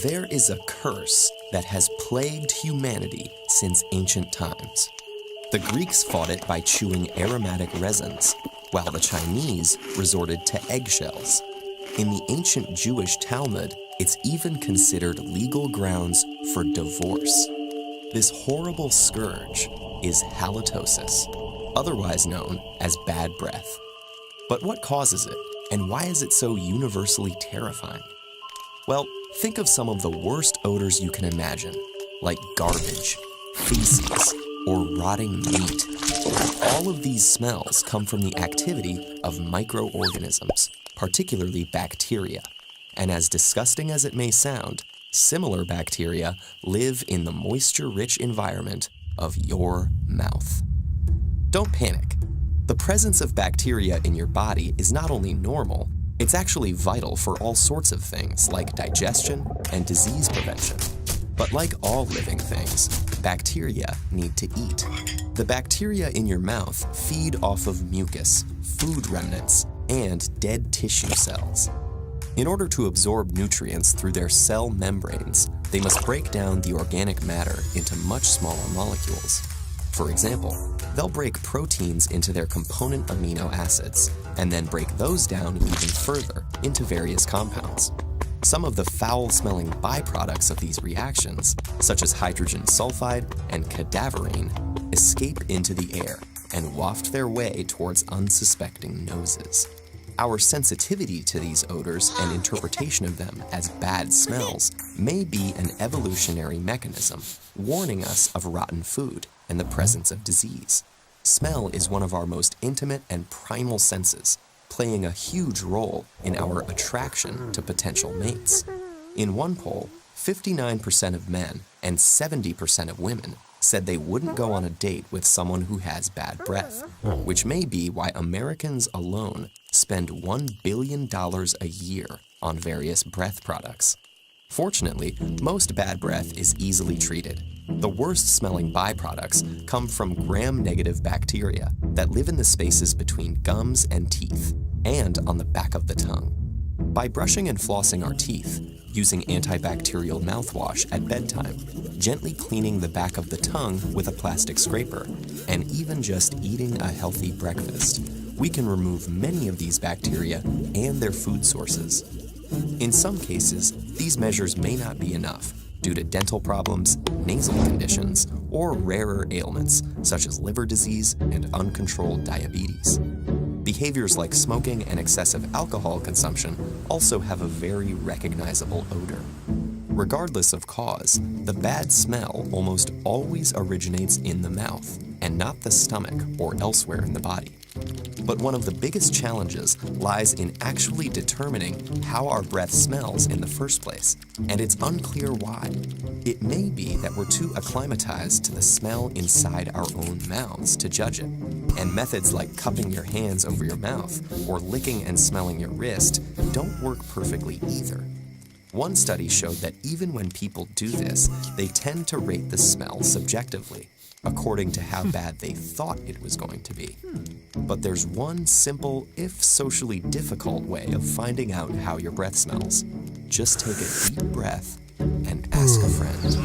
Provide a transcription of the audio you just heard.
There is a curse that has plagued humanity since ancient times. The Greeks fought it by chewing aromatic resins, while the Chinese resorted to eggshells. In the ancient Jewish Talmud, it's even considered legal grounds for divorce. This horrible scourge is halitosis, otherwise known as bad breath. But what causes it, and why is it so universally terrifying? Well, think of some of the worst odors you can imagine, like garbage, feces, or rotting meat. All of these smells come from the activity of microorganisms, particularly bacteria. And as disgusting as it may sound, similar bacteria live in the moisture-rich environment of your mouth. Don't panic. The presence of bacteria in your body is not only normal, it's actually vital for all sorts of things like digestion and disease prevention. But like all living things, bacteria need to eat. The bacteria in your mouth feed off of mucus, food remnants, and dead tissue cells. In order to absorb nutrients through their cell membranes, they must break down the organic matter into much smaller molecules. For example, they'll break proteins into their component amino acids, and then break those down even further into various compounds. Some of the foul-smelling byproducts of these reactions, such as hydrogen sulfide and cadaverine, escape into the air and waft their way towards unsuspecting noses. Our sensitivity to these odors and interpretation of them as bad smells may be an evolutionary mechanism warning us of rotten food and the presence of disease. Smell is one of our most intimate and primal senses, playing a huge role in our attraction to potential mates. In one poll, 59% of men and 70% of women said they wouldn't go on a date with someone who has bad breath, which may be why Americans alone spend $1 billion a year on various breath products. Fortunately, most bad breath is easily treated. The worst-smelling byproducts come from gram-negative bacteria that live in the spaces between gums and teeth, and on the back of the tongue. By brushing and flossing our teeth, using antibacterial mouthwash at bedtime, gently cleaning the back of the tongue with a plastic scraper, and even just eating a healthy breakfast, we can remove many of these bacteria and their food sources. In some cases, these measures may not be enough due to dental problems, nasal conditions, or rarer ailments such as liver disease and uncontrolled diabetes. Behaviors like smoking and excessive alcohol consumption also have a very recognizable odor. Regardless of cause, the bad smell almost always originates in the mouth and not the stomach or elsewhere in the body. But one of the biggest challenges lies in actually determining how our breath smells in the first place, and it's unclear why. It may be that we're too acclimatized to the smell inside our own mouths to judge it, and methods like cupping your hands over your mouth or licking and smelling your wrist don't work perfectly either. One study showed that even when people do this, they tend to rate the smell subjectively, according to how bad they thought it was going to be. But there's one simple, if socially difficult way of finding out how your breath smells. Just take a deep breath and ask a friend.